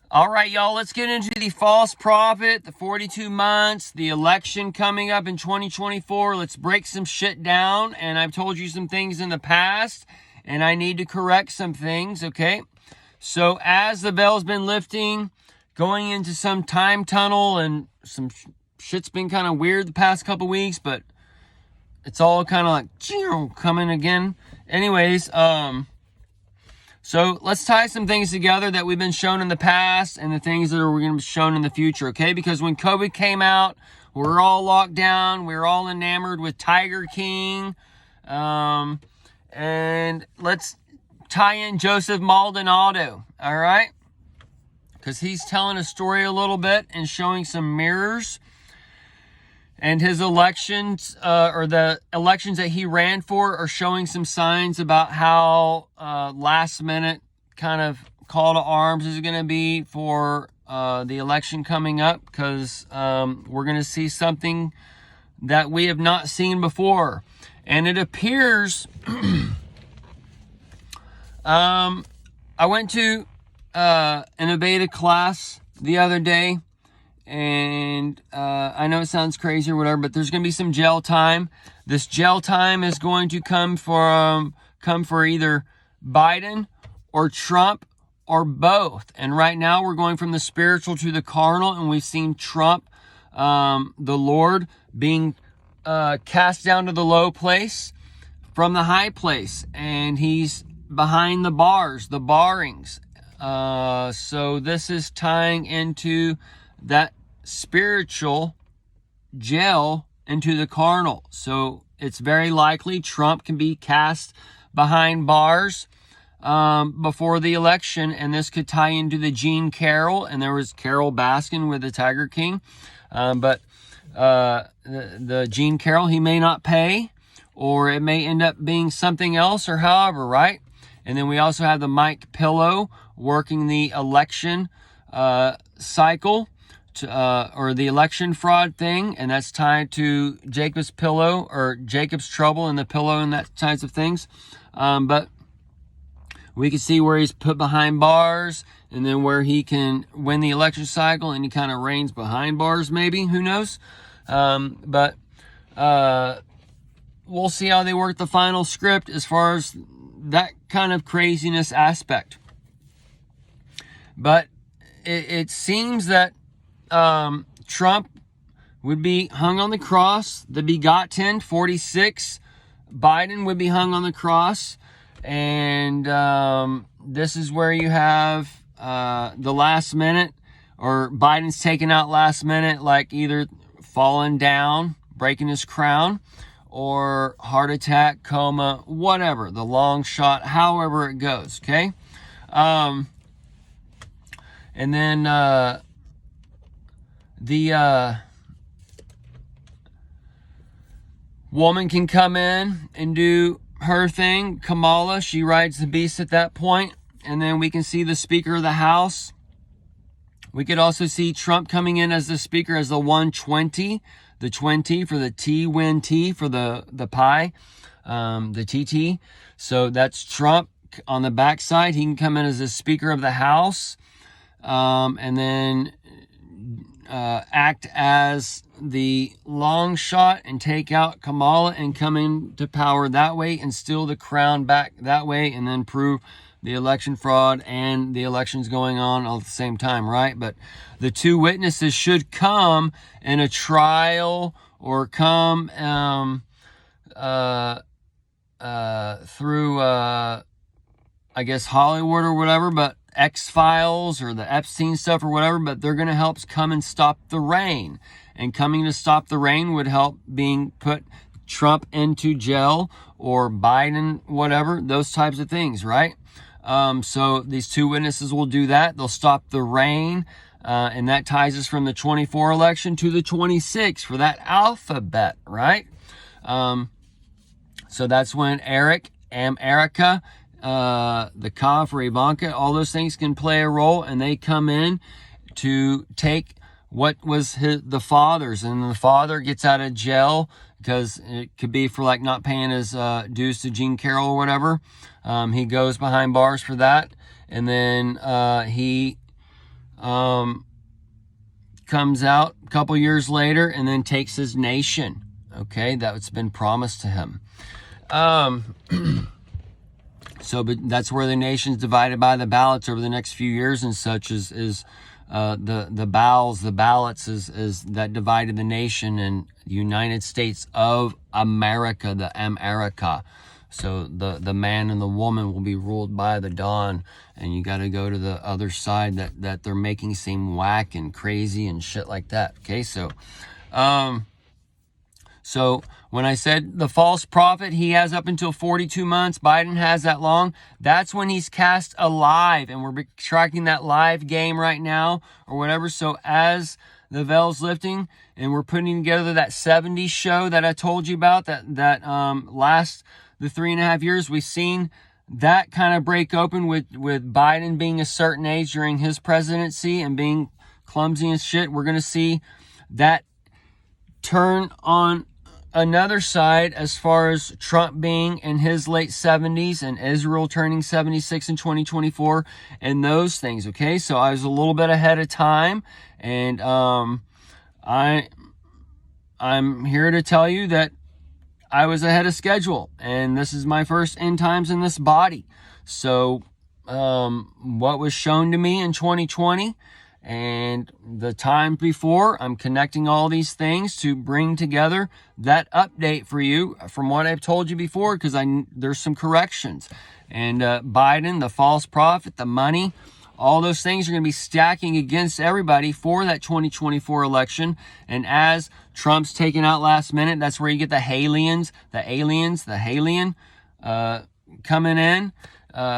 All right, y'all, let's get into the false prophet, the 42 months, the election coming up in 2024. Let's break some shit down. And I've told you some things in the past, and I need to correct some things, okay? So as the veil's been lifting, going into some time tunnel, and some shit's been kind of weird the past couple weeks, but it's all kind of like coming again. Anyways, so let's tie some things together that we've been shown in the past and the things that we're going to be shown in the future, okay? Because when COVID came out, we were all locked down. We were all enamored with Tiger King. And let's tie in Joseph Maldonado, all right? Because he's telling a story a little bit and showing some mirrors. And his elections, or the elections that he ran for, are showing some signs about how last minute kind of call to arms is going to be for the election coming up, because we're going to see something that we have not seen before. And it appears, I went to an Aveda class the other day. And I know it sounds crazy or whatever, but there's going to be some jail time. This jail time is going to come for either Biden or Trump or both. And right now we're going from the spiritual to the carnal, and we've seen Trump, the Lord, being cast down to the low place from the high place, and he's behind the bars, the barrings. So this is tying into that spiritual jail into the carnal. So it's very likely Trump can be cast behind bars before the election, and this could tie into the Jean Carroll, and there was Carol Baskin with the Tiger King, but the Jean Carroll, he may not pay, or it may end up being something else, or however, right? And then we also have the Mike Pillow working the election cycle, or the election fraud thing, and that's tied to Jacob's pillow, or Jacob's trouble and the pillow, and that types of things. But we can see where he's put behind bars, and then where he can win the election cycle and he kind of reigns behind bars, maybe, who knows. But we'll see how they work the final script as far as that kind of craziness aspect. But it seems that Trump would be hung on the cross, the begotten 46. Biden would be hung on the cross, and this is where you have the last minute, or Biden's taken out last minute, like either falling down, breaking his crown, or heart attack, coma, whatever, the long shot, however it goes, okay? And then the woman can come in and do her thing. Kamala, she rides the beast at that point. And then we can see the Speaker of the House. We could also see Trump coming in as the Speaker, as the 120, the 20 for the T, win T for the pie, the TT. So that's Trump on the backside. He can come in as the Speaker of the House, and then act as the long shot and take out Kamala and come into power that way and steal the crown back that way, and then prove the election fraud and the elections going on all at the same time, right? But the two witnesses should come in a trial, or come through I guess Hollywood or whatever, but X-Files or the Epstein stuff or whatever, but they're going to help come and stop the rain. And coming to stop the rain would help being put Trump into jail, or Biden, whatever, those types of things, right? So these two witnesses will do that. They'll stop the rain, and that ties us from the 24 election to the 26 for that alphabet, right? So that's when Erica, the Ka for Ivanka, all those things can play a role, and they come in to take what was the father's, and the father gets out of jail, because it could be for like not paying his dues to Jean Carroll or whatever. He goes behind bars for that, and then he comes out a couple years later and then takes his nation. Okay, that's been promised to him. So, but that's where the nation's divided by the ballots over the next few years and such is the ballots is that divided the nation in the United States of America, the America. So the man and the woman will be ruled by the dawn, and you got to go to the other side that they're making seem whack and crazy and shit like that. Okay, so when I said the false prophet, he has up until 42 months. Biden has that long. That's when he's cast alive, and we're tracking that live game right now or whatever. So as the veil's lifting and we're putting together that 70s show that I told you about, that last the 3.5 years, we've seen that kind of break open with Biden being a certain age during his presidency and being clumsy and shit. We're going to see that turn on another side as far as Trump being in his late 70s and Israel turning 76 in 2024 and those things. Okay, so I was a little bit ahead of time, and I'm here to tell you that I was ahead of schedule, and this is my first end times in this body. So what was shown to me in 2020 and the time before, I'm connecting all these things to bring together that update for you from what I've told you before, because there's some corrections. And Biden, the false prophet, the money, all those things are going to be stacking against everybody for that 2024 election. And as Trump's taken out last minute, that's where you get the aliens coming in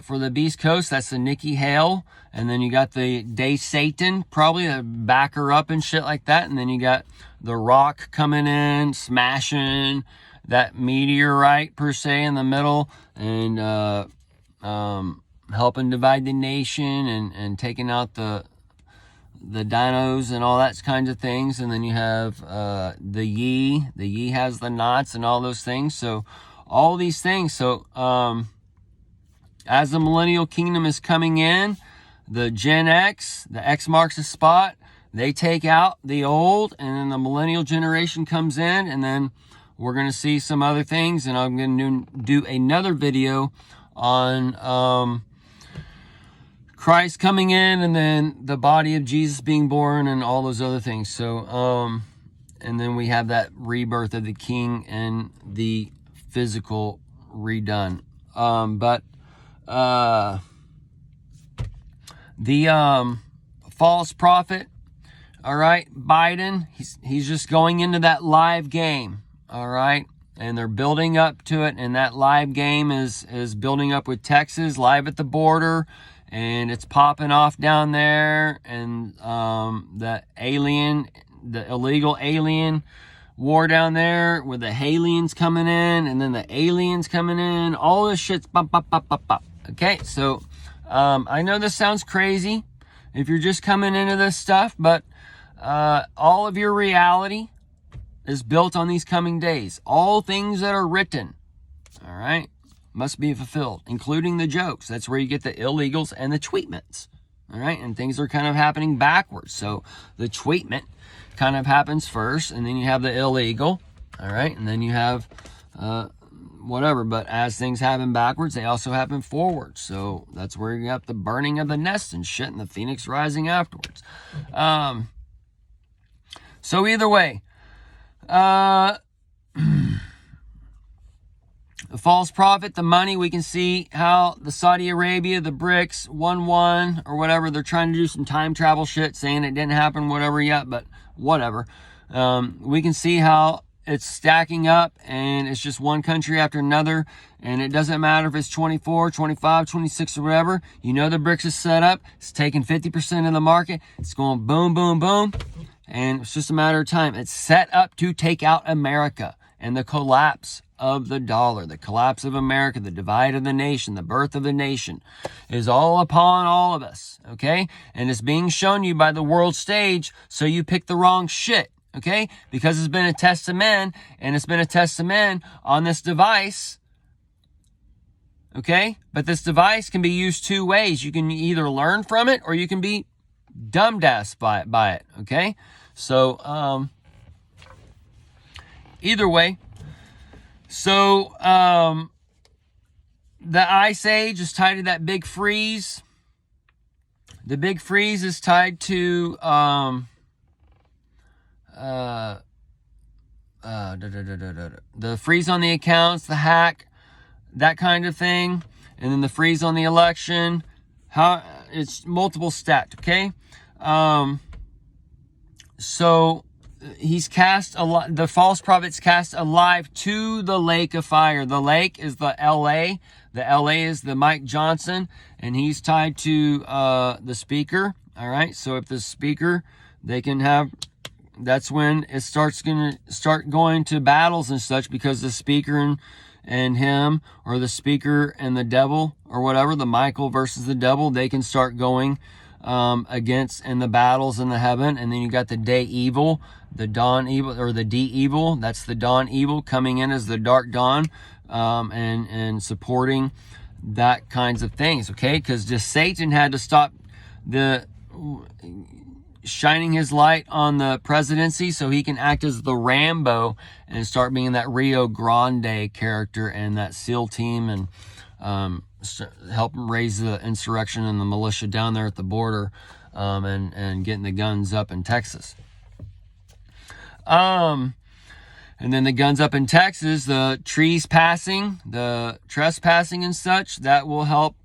for the Beast Coast. That's the Nikki Hale. And then you got the Day Satan, probably to back her up and shit like that. And then you got The Rock coming in, smashing that meteorite per se in the middle, and helping divide the nation and taking out the dinos and all that kinds of things. And then you have the Yi has the knots and all those things. So all these things. So as the millennial kingdom is coming in, the Gen X, the X marks the spot, they take out the old, and then the millennial generation comes in, and then we're going to see some other things, and I'm going to do another video on Christ coming in, and then the body of Jesus being born, and all those other things. So, and then we have that rebirth of the king and the physical redone. The false prophet, all right, Biden, he's just going into that live game, all right, and they're building up to it, and that live game is building up with Texas, live at the border, and it's popping off down there, and the illegal alien war down there with the aliens coming in, and then the aliens coming in, all this shit's pop. Okay, so I know this sounds crazy if you're just coming into this stuff, but all of your reality is built on these coming days. All things that are written, all right, must be fulfilled, including the jokes. That's where you get the illegals and the tweetments, all right, and things are kind of happening backwards. So the tweetment kind of happens first, and then you have the illegal, all right, and then you have whatever. But as things happen backwards, they also happen forwards. So that's where you got the burning of the nest and shit, and the phoenix rising afterwards. So either way, the false prophet, the money, we can see how the Saudi Arabia, the BRICS, 1-1 or whatever, they're trying to do some time travel shit, saying it didn't happen, whatever yet, but whatever. We can see how it's stacking up, and it's just one country after another, and it doesn't matter if it's 24, 25, 26 or whatever. You know the BRICS is set up. It's taking 50% of the market. It's going boom, boom, boom, and it's just a matter of time. It's set up to take out America and the collapse of the dollar, the collapse of America, the divide of the nation, the birth of the nation is all upon all of us, okay? And it's being shown you by the world stage, so you pick the wrong shit. Okay, because it's been a test of men, and it's been a test of men on this device. Okay, but this device can be used two ways. You can either learn from it, or you can be dumbed by it, okay? So, either way, so, the Ice Age is tied to that big freeze. The big freeze is tied to, the freeze on the accounts, the hack, that kind of thing. And then the freeze on the election. How it's multiple stacked, okay? So he's cast the false prophet's cast alive to the lake of fire. The lake is the LA. The LA is the Mike Johnson, and he's tied to the speaker. All right. So if the speaker, they can have, that's when it going to start going to battles and such, because the speaker and him, or the speaker and the devil, or whatever, the Michael versus the devil, they can start going against in the battles in the heaven. And then you got the day evil, the dawn evil, or the D evil. That's the dawn evil coming in as the dark dawn, and supporting that kinds of things. Okay, because just Satan had to stop the shining his light on the presidency so he can act as the Rambo and start being that Rio Grande character and that SEAL team, and help raise the insurrection and the militia down there at the border, and getting the guns up in Texas. And then the guns up in Texas, the trees passing, the trespassing and such, that will help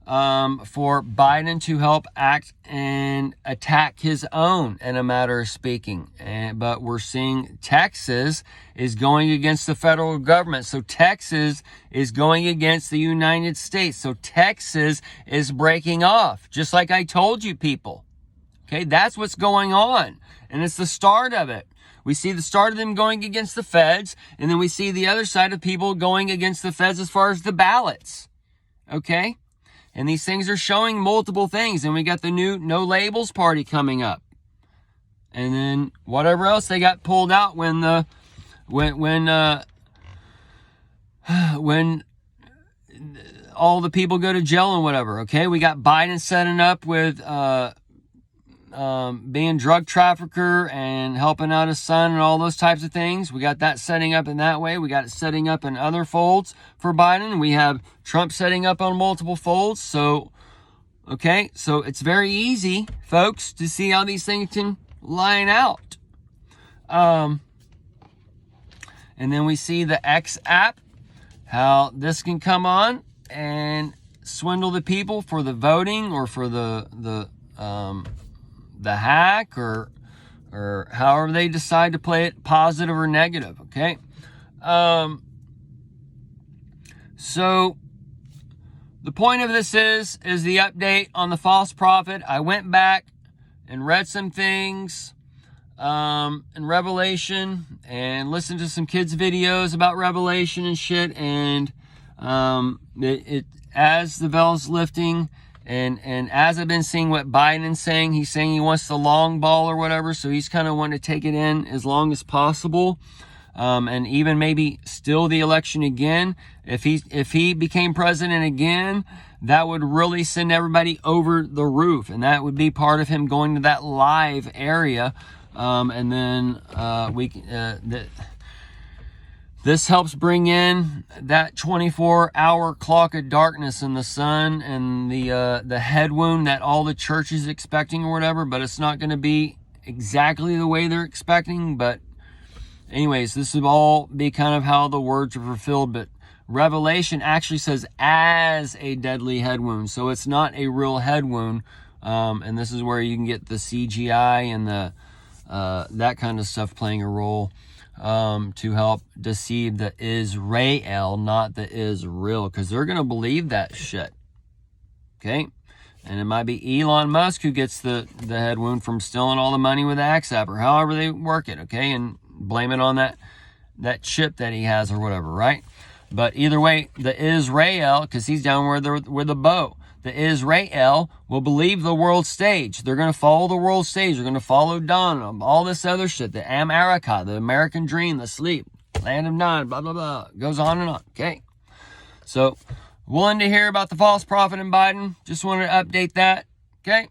for Biden to help act and attack his own, in a matter of speaking. But we're seeing Texas is going against the federal government. So Texas is going against the United States. So Texas is breaking off, just like I told you people. Okay, that's what's going on. And it's the start of it. We see the start of them going against the feds, and then we see the other side of people going against the feds as far as the ballots. Okay? And these things are showing multiple things. And we got the new No Labels party coming up. And then whatever else they got pulled out when all the people go to jail and whatever. Okay, we got Biden setting up with being drug trafficker and helping out his son and all those types of things. We got that setting up in that way. We got it setting up in other folds for Biden. We have Trump setting up on multiple folds. So, okay, so it's very easy, folks, to see how these things can line out. And then we see the X app, how this can come on and swindle the people for the voting, or for the hack, or however they decide to play it, positive or negative. Okay. So the point of this is the update on the false prophet. I went back and read some things in Revelation, and listened to some kids' videos about Revelation and shit. And it as the veil's lifting, and as I've been seeing what Biden's saying, he's saying he wants the long ball or whatever, so he's kind of wanting to take it in as long as possible, and even maybe steal the election again. If he became president again, that would really send everybody over the roof, and that would be part of him going to that live area, and then this helps bring in that 24-hour clock of darkness in the sun, and the head wound that all the church is expecting or whatever, but it's not going to be exactly the way they're expecting. But anyways, this will all be kind of how the words are fulfilled. But Revelation actually says as a deadly head wound, so it's not a real head wound. And this is where you can get the CGI and the that kind of stuff playing a role. To help deceive the Israel, not the Israel, because they're going to believe that shit. Okay? And it might be Elon Musk who gets the head wound from stealing all the money with the X app, or however they work it, okay? And blame it on that chip that he has or whatever, right? But either way, the Israel, because he's down where the bow. The Israel will believe the world stage. They're going to follow the world stage. They're going to follow Don, all this other shit, the America, the American dream, the sleep, land of none, blah, blah, blah. Goes on and on, okay? So, willing to hear about the false prophet and Biden. Just wanted to update that, okay?